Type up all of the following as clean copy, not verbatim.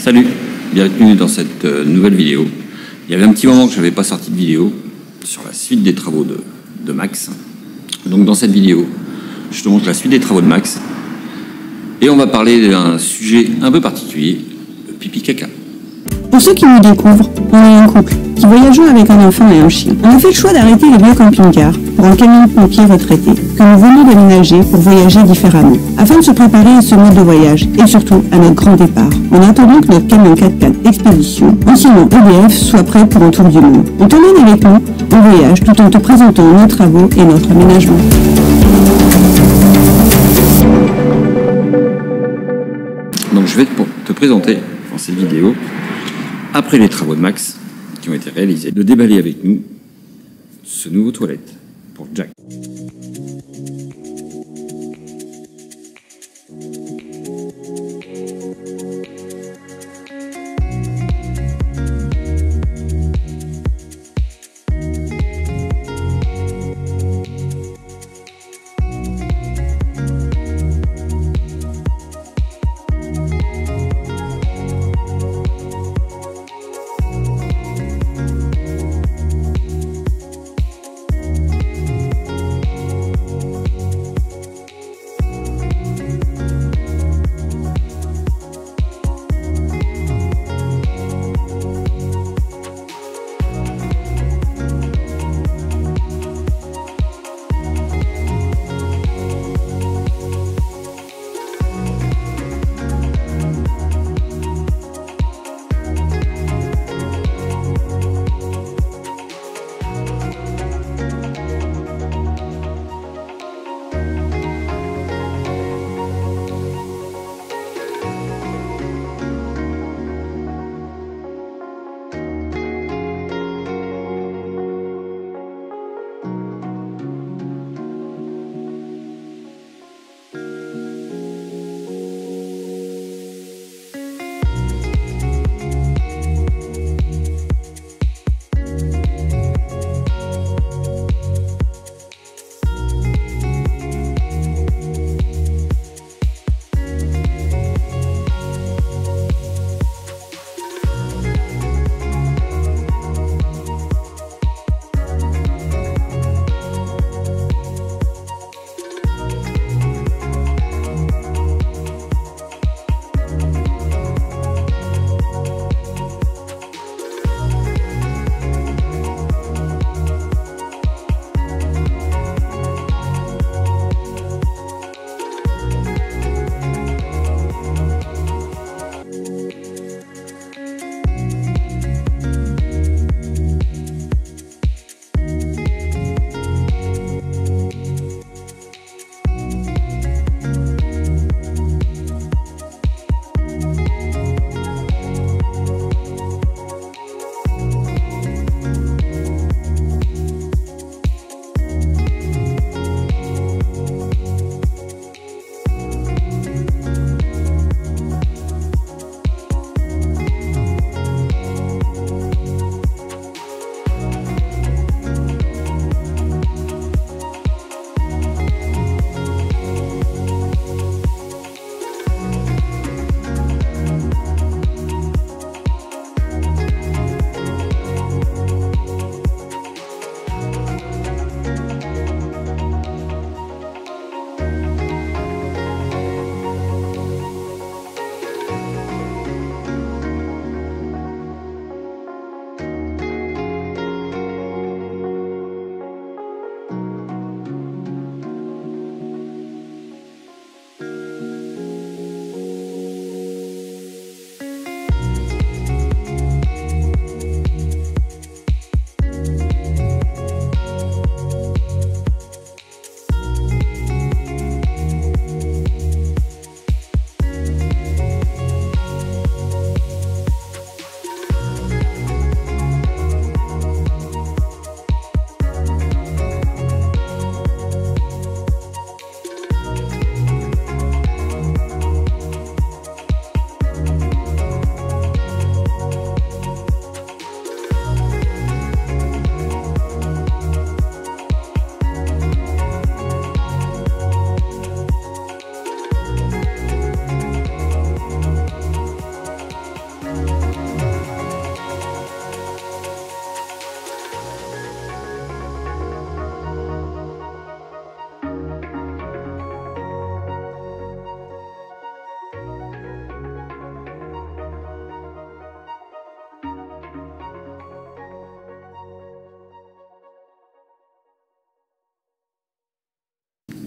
Salut, bienvenue dans cette nouvelle vidéo. Il y avait un petit moment que je n'avais pas sorti de vidéo sur la suite des travaux de Max. Donc dans cette vidéo, je te montre la suite des travaux de Max. Et on va parler d'un sujet un peu particulier, le pipi-caca. Pour ceux qui nous découvrent, on est un couple qui voyageons avec un enfant et un chien. On a fait le choix d'arrêter les vieux camping-cars pour un camion de pompiers retraité que nous venons d'aménager pour voyager différemment, afin de se préparer à ce mode de voyage et surtout à notre grand départ. En attendant que notre camion 4x4 Expédition, anciennement EDF, soit prêt pour un tour du monde. On t'emmène avec nous en voyage tout en te présentant nos travaux et notre aménagement. Donc je vais te présenter dans cette vidéo, après les travaux de Max qui ont été réalisés, de déballer avec nous ce nouveau toilette pour Jack.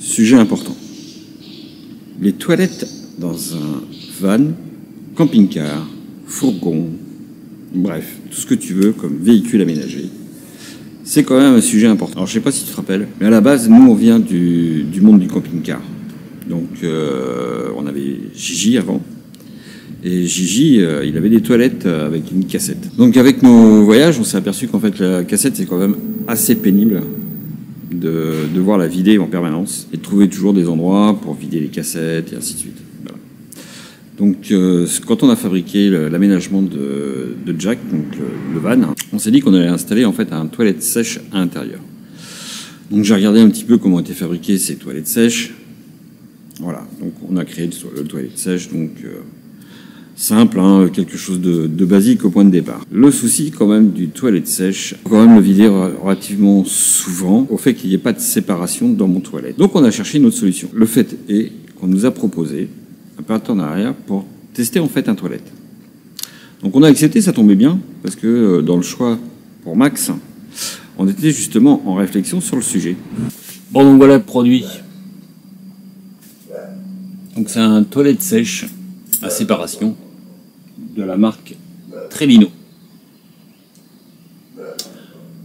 sujet important. Les toilettes dans un van, camping-car, fourgon, bref, tout ce que tu veux comme véhicule aménagé, c'est quand même un sujet important. Alors je sais pas si tu te rappelles, mais à la base, nous on vient du monde du camping-car. Donc on avait Gigi avant. Et Gigi, il avait des toilettes avec une cassette. Donc avec nos voyages, on s'est aperçu qu'en fait la cassette c'est quand même assez pénible de devoir la vider en permanence et de trouver toujours des endroits pour vider les cassettes et ainsi de suite. Voilà. Donc quand on a fabriqué l'aménagement de Jack, donc le van, on s'est dit qu'on allait installer en fait un toilette sèche à l'intérieur. Donc j'ai regardé un petit peu comment étaient fabriquées ces toilettes sèches. Voilà, donc on a créé le toilette sèche, donc simple, hein, quelque chose de basique au point de départ. Le souci quand même du toilette sèche, faut quand même le vider relativement souvent au fait qu'il n'y ait pas de séparation dans mon toilette. Donc on a cherché une autre solution. Le fait est qu'on nous a proposé un partenariat pour tester en fait un toilette. Donc on a accepté, ça tombait bien, parce que dans le choix pour Max, on était justement en réflexion sur le sujet. Bon, donc voilà le produit. Donc c'est un toilette sèche à séparation de la marque Trellino.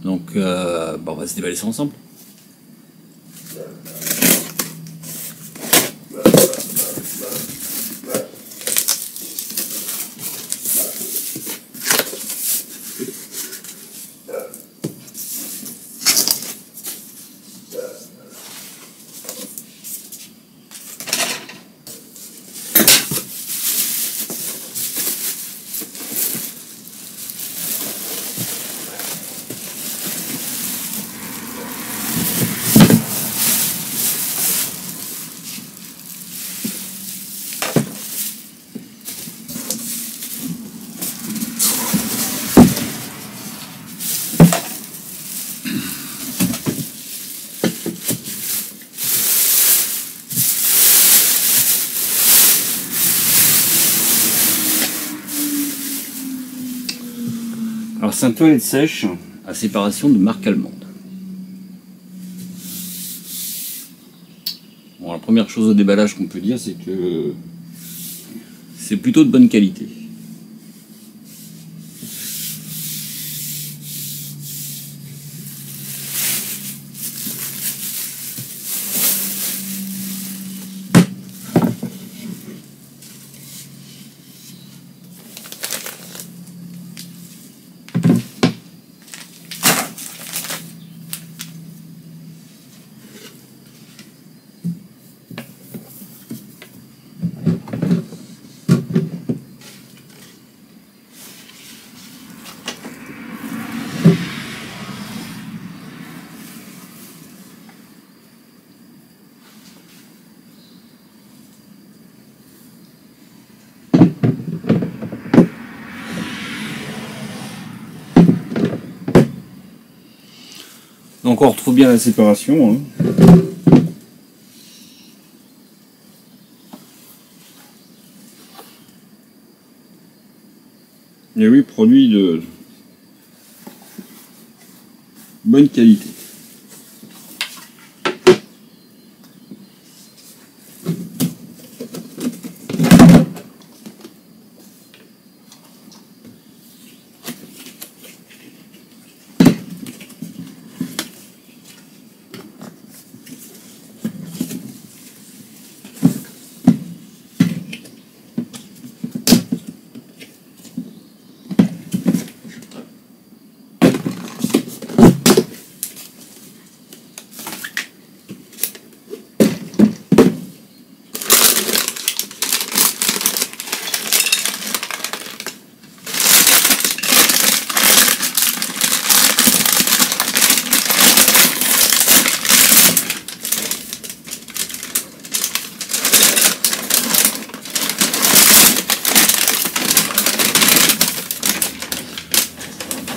Donc on va se déballer ça ensemble. Alors c'est un toilette sèche à séparation de marque allemande. Bon, la première chose au déballage qu'on peut dire, c'est que c'est plutôt de bonne qualité. Donc on retrouve bien la séparation. Hein. Et oui, produit de bonne qualité.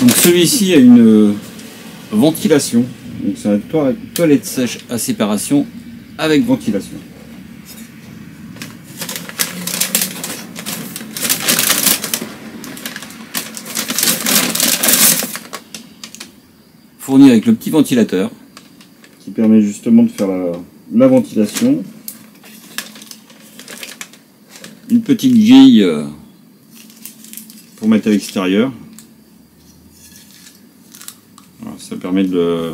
Donc celui-ci a une ventilation, donc c'est un toilette sèche à séparation avec ventilation. Fourni avec le petit ventilateur qui permet justement de faire la ventilation, une petite grille pour mettre à l'extérieur. Ça permet de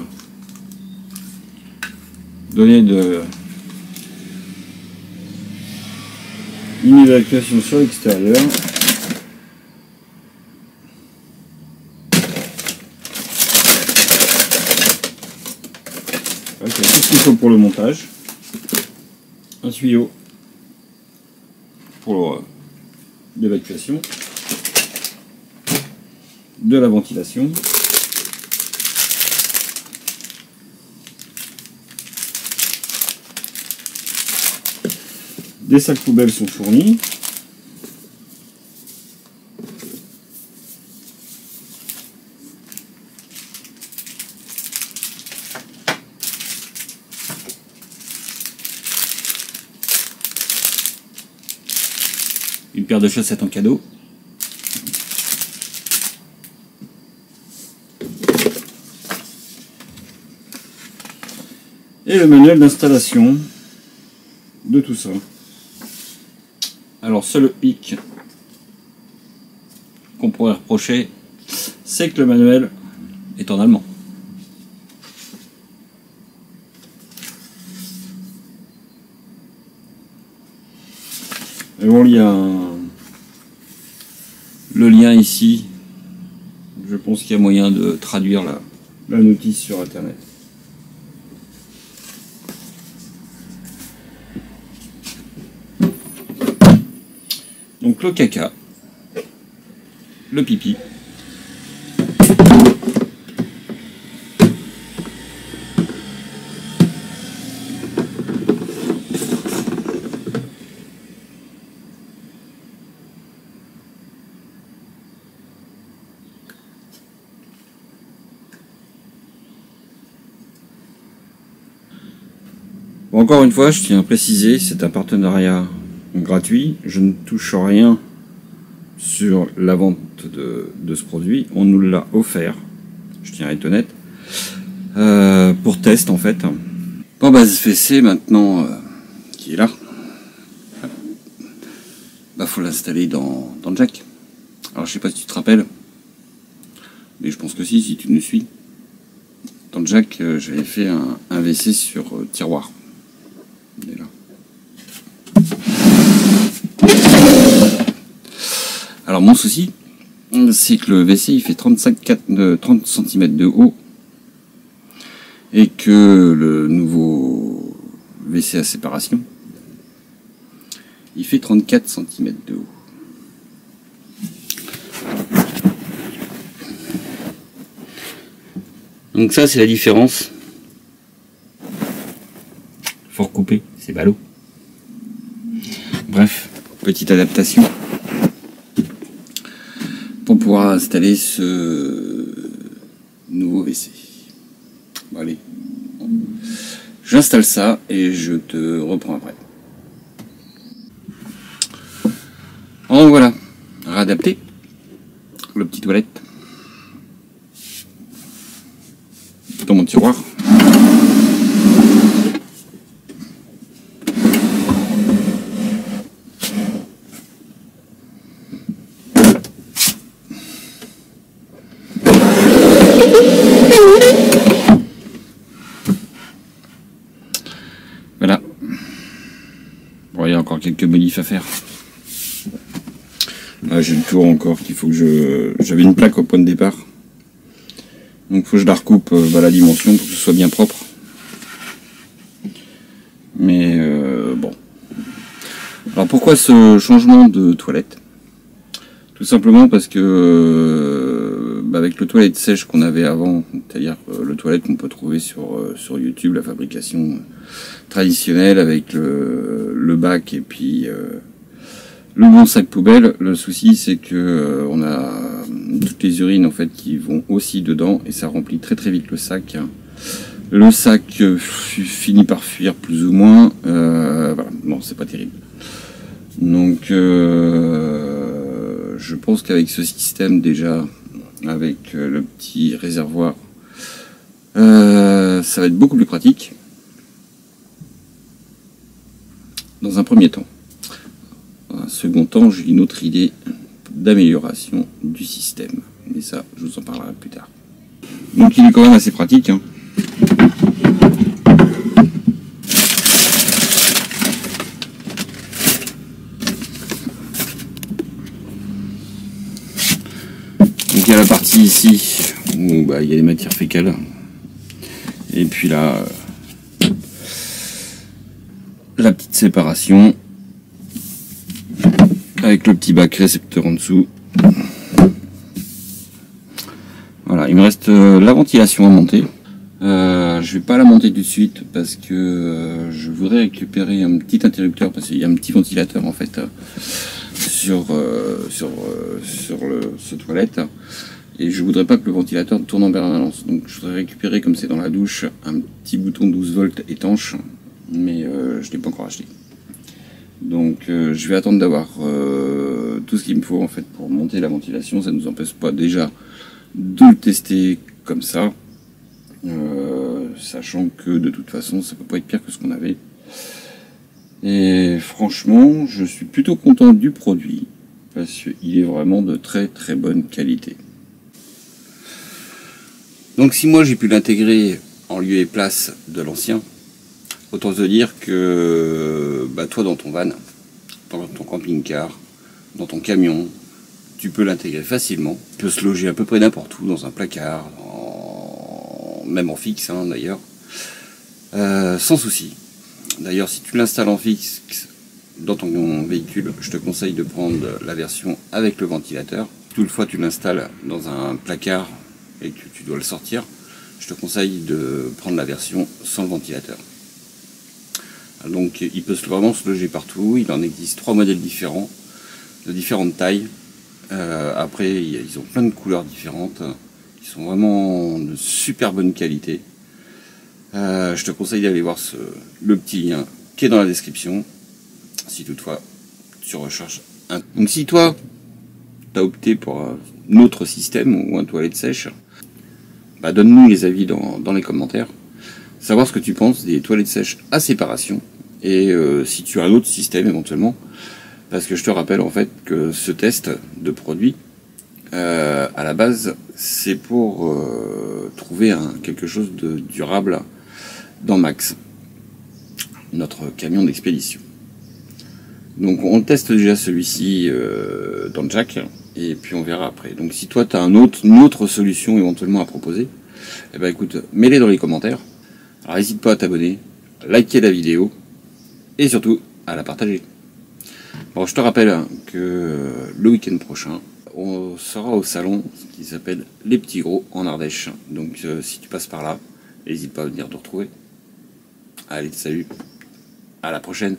donner une évacuation sur l'extérieur. C'est tout ce qu'il faut pour le montage. Un tuyau pour l'évacuation, de la ventilation, des sacs poubelles sont fournis. Une paire de chaussettes en cadeau. Et le manuel d'installation de tout ça. Alors seul hic qu'on pourrait reprocher, c'est que le manuel est en allemand. Et bon, il y a le lien ici. Je pense qu'il y a moyen de traduire la notice sur internet. Donc le caca, le pipi, bon, encore une fois, je tiens à préciser, c'est un partenariat gratuit, je ne touche rien sur la vente de ce produit, on nous l'a offert, je tiens à être honnête, pour test en fait. Bon bah ce WC maintenant qui est là, bah faut l'installer dans le jack. Alors je sais pas si tu te rappelles, mais je pense que si tu nous suis, dans le jack j'avais fait un WC sur tiroir. Il est là. Alors mon souci, c'est que le WC il fait 30 cm de haut et que le nouveau WC à séparation il fait 34 cm de haut. Donc ça c'est la différence. Faut recouper, c'est ballot. Bref, petite adaptation pour pouvoir installer ce nouveau WC. Bon, allez, j'installe ça et je te reprends après. En voilà, réadapté le petit toilette dans mon tiroir. Voilà. Bon, il y a encore quelques modifs à faire. Là, j'ai le tour encore qu'il faut que j'avais une plaque au point de départ. Donc il faut que je la recoupe la dimension pour que ce soit bien propre. Mais bon. Alors pourquoi ce changement de toilette? Tout simplement parce que avec le toilette sèche qu'on avait avant, c'est-à-dire le toilette qu'on peut trouver sur YouTube, la fabrication traditionnelle avec le bac et puis le bon sac poubelle, le souci c'est que on a toutes les urines en fait qui vont aussi dedans et ça remplit très très vite le sac. Le sac finit par fuir plus ou moins. Voilà, bon c'est pas terrible. Donc je pense qu'avec ce système déjà, avec le petit réservoir, ça va être beaucoup plus pratique. dans un premier temps. Dans un second temps, j'ai une autre idée d'amélioration du système. Mais ça, je vous en parlerai plus tard. Donc il est quand même assez pratique, hein. Donc il y a la partie ici où bah, il y a les matières fécales. Et puis là, la petite séparation avec le petit bac récepteur en dessous. Voilà, il me reste la ventilation à monter. Je vais pas la monter tout de suite parce que je voudrais récupérer un petit interrupteur parce qu'il y a un petit ventilateur en fait sur ce toilette et je voudrais pas que le ventilateur tourne en permanence. Donc je voudrais récupérer, comme c'est dans la douche, un petit bouton 12 volts étanche, mais je l'ai pas encore acheté. Donc je vais attendre d'avoir tout ce qu'il me faut en fait pour monter la ventilation. Ça ne nous empêche pas déjà de le tester comme ça, sachant que de toute façon ça peut pas être pire que ce qu'on avait. Et franchement, je suis plutôt content du produit parce qu'il est vraiment de très très bonne qualité. Donc si moi j'ai pu l'intégrer en lieu et place de l'ancien, autant te dire que bah, toi dans ton van, dans ton camping-car, dans ton camion, tu peux l'intégrer facilement. Tu peux se loger à peu près n'importe où, dans un placard, même en fixe hein, d'ailleurs, sans souci. D'ailleurs, si tu l'installes en fixe dans ton véhicule, je te conseille de prendre la version avec le ventilateur. Toutefois, tu l'installes dans un placard et que tu dois le sortir, je te conseille de prendre la version sans le ventilateur. Donc, il peut vraiment se loger partout. Il en existe 3 modèles différents, de différentes tailles. Après, ils ont plein de couleurs différentes. Ils sont vraiment de super bonne qualité. Je te conseille d'aller voir le petit lien qui est dans la description, si toutefois tu recherches un. Donc si toi, tu as opté pour un autre système ou un toilette sèche, bah donne-nous les avis dans les commentaires. Savoir ce que tu penses des toilettes sèches à séparation et si tu as un autre système éventuellement. Parce que je te rappelle en fait que ce test de produit, à la base, c'est pour trouver quelque chose de durable dans Max, notre camion d'expédition. Donc on teste déjà celui-ci dans le jack, et puis on verra après. Donc si toi tu as une autre solution éventuellement à proposer, eh ben écoute, mets-les dans les commentaires. Alors n'hésite pas à t'abonner, liker la vidéo, et surtout à la partager. Bon, je te rappelle que le week-end prochain, on sera au salon qui s'appelle Les Petits Gros en Ardèche. Donc si tu passes par là, n'hésite pas à venir te retrouver. Allez, salut, à la prochaine.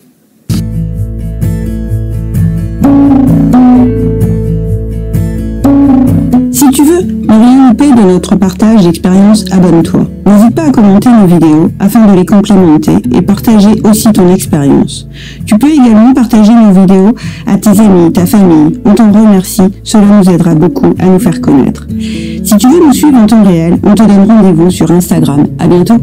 Si tu veux ne rien louper de notre partage d'expérience, abonne-toi. N'hésite pas à commenter nos vidéos afin de les complémenter et partager aussi ton expérience. Tu peux également partager nos vidéos à tes amis, ta famille. On t'en remercie, cela nous aidera beaucoup à nous faire connaître. Si tu veux nous suivre en temps réel, on te donne rendez-vous sur Instagram. À bientôt.